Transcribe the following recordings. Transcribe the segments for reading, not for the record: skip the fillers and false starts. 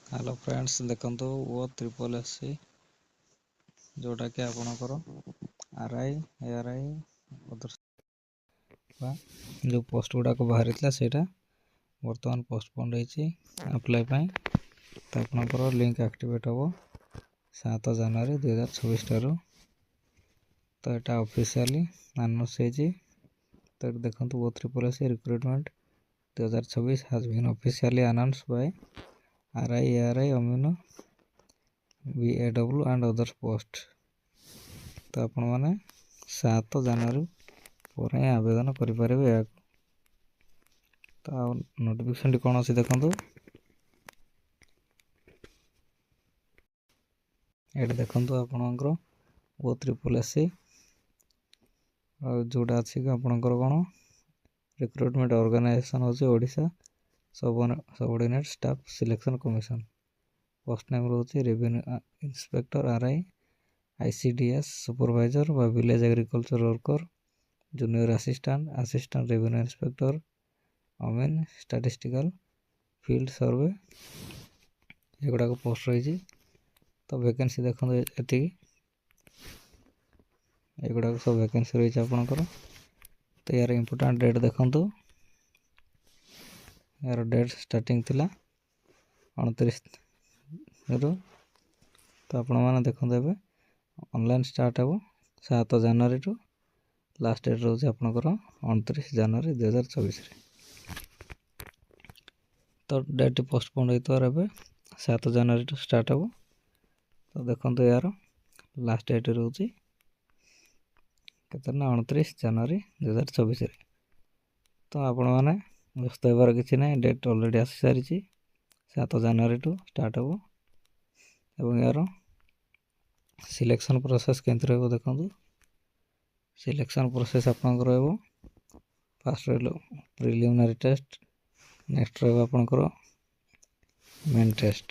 Hello friends देखंतु वो triple SC जोटा कि आपणकर आरआई एआरआई जो पोस्ट गुड़ाक बाहरी सेटा बर्तमान पोस्टपोन रही अप्लाई तो आपणकर लिंक एक्टिवेट हम 7 जनवरी 2026 ठारू तो यहाँ ऑफिशियली अनाउंस होती तो देखो वो triple SC recruitment 2026 has been officially announced by RI, ARI, Amino, VAW and others post तो आपण मैंने 7 जनवरी पर आवेदन करें या तो नोटिफिकेशन कौन अच्छी देखो ये देखो आपणकर वो ट्रिपल एससी जोटा अच्छी आपणकर कौन रिक्रुटमेंट ऑर्गेनाइजेशन होची Odisha subordinate staff selection commission post name रोचे revenue inspector RI ICDS supervisor व village agriculture worker junior assistant assistant revenue inspector अमीन स्टैटिस्टिकल फील्ड सर्वे एगुड़ाक पोस्ट रही तो वैकेंसी देखो ये एगुड़ाक सब वैकेंसी रही आपंकर तो यार इम्पोर्टेंट डेट देखो यार डेट स्टार्टिंग थिला 29 रु तो आपण मैंने देखो ए ऑनलाइन स्टार्ट हे 7 जनवरी टू लास्ट डेट रोज आपंकर 29 जनवरी 2024 तो डेट पोस्टपोन होते 7 जनवरी टू स्टार्ट हे तो देखो यार लास्ट डेट रोचे केतना 29 जनवरी 2024 तो आपण मैंने व्यस्त होबार किसी ना डेट ऑलरेडी आसी सारी 7 जनवरी टू स्टार्ट हे एवं यार सिलेक्शन प्रोसेस केमती रही देखो सिलेक्शन प्रोसेस आपंकर फास्ट रहा प्रिलिमिनरी टेस्ट नेक्स्ट रहा आपंकर मेन टेस्ट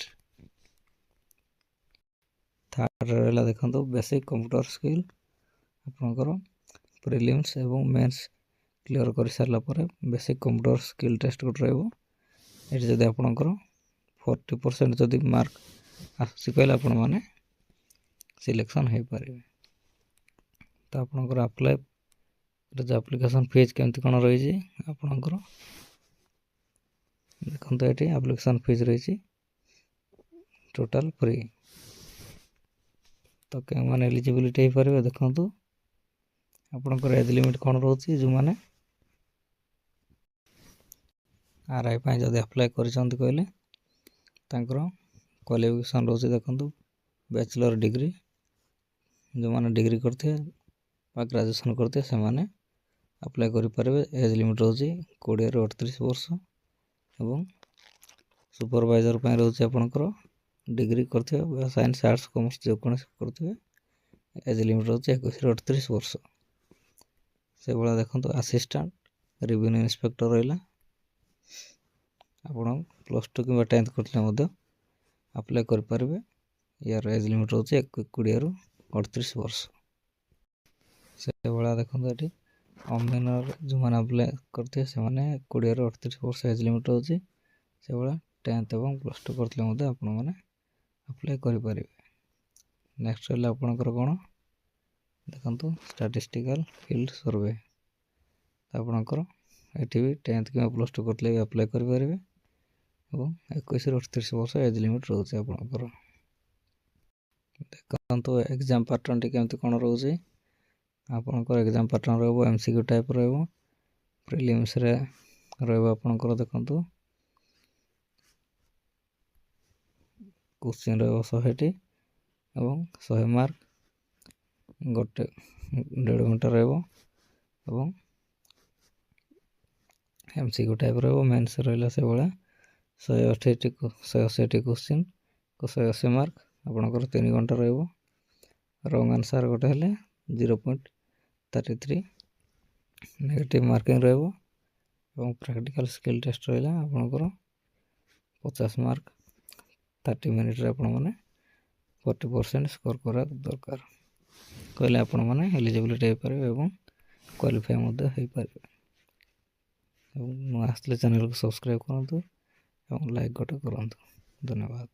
थर्ड रहा देखो बेसिक कंप्यूटर स्किल आपंकर प्रिलिम्स एवं मेंस क्लियर कर सारा बेसिक कंप्यूटर स्किल टेस्ट गोटे रही आपंकर 40% जदि मार्क आसी कहले आपण मैंने सिलेक्शन हो पारे तो आपंकर अप्लाई एप्लिकेशन फीस केमती कौन रही आपंकर देखो ये एप्लिकेशन फीस रही टोटाल फ्री तो क्या मैंने एलिजिबिलिटी हो पारे देखो आपंकर एज लिमिट कौन रोचे जो मैंने आरआई जदि अप्लाई कहले क्वालिफिकेशन रोचे देखो बैचलर डिग्री जो मैंने डिग्री करते ग्रेजुएशन करते से मैंने अप्लाई करें एज लिमिट रोचे 20 ରୁ 38 वर्ष एवं सुपरवाइजर रोचे आपंकर डिग्री करते साइंस आर्ट्स कॉमर्स जो कौन करते एज लिमिट रोचे 21 ରୁ 38 वर्ष से भाया देखो असिस्टेंट रेवेन्यू इंस्पेक्टर रहा आप +2 कि 10th करते अप्लाई करें यार एज लिमिट रोचे 20 ରୁ 38 वर्ष से भाया देखो ये अमीनर जो मैंने अप्लाई करते 20 ରୁ 38 वर्ष एज लिमिट रोचे से भाया 10th और +2 करते आपने अप्लाई करें नेक्स्ट रहा आपंकर कौन देखो स्टैटिस्टिकल फील्ड सर्वे आपंकर ये भी 10th कि +2 करते भी अप्लाई करें 21 ରୁ 38 वर्ष एज लिमिट रोचे आपंकर देखो एग्जाम पैटर्न टी केमती कौन रोचे आपंकर एग्जाम पैटर्न रहा एमसीक्यू टाइप रहा प्रिलिम्स रे रहा आपंकर देखो क्वेश्चन रहा 100टी एवं 100 मार्क गोटे 1.5 घंटा रहा एमसीक्यू टाइप रहा मेन्स रहा से भाया 180टी क्वेश्चन को 180 मार्क आपंकर 3 घंटा रंग आंसर गोटे 0.33 नेगेटिव मार्किंग रहा प्रैक्टिकल स्किल टेस्ट रहा आपंकर 50 मार्क 30 मिनिट मैंने 40% स्कोर करा दरकार कहले आपण मैंने एलिजिबिलिटी हो पारे और क्वालिफाई हो पारे नुआ आसले चैनल को सब्सक्राइब करूँ और लाइक गोटे करूँ धन्यवाद।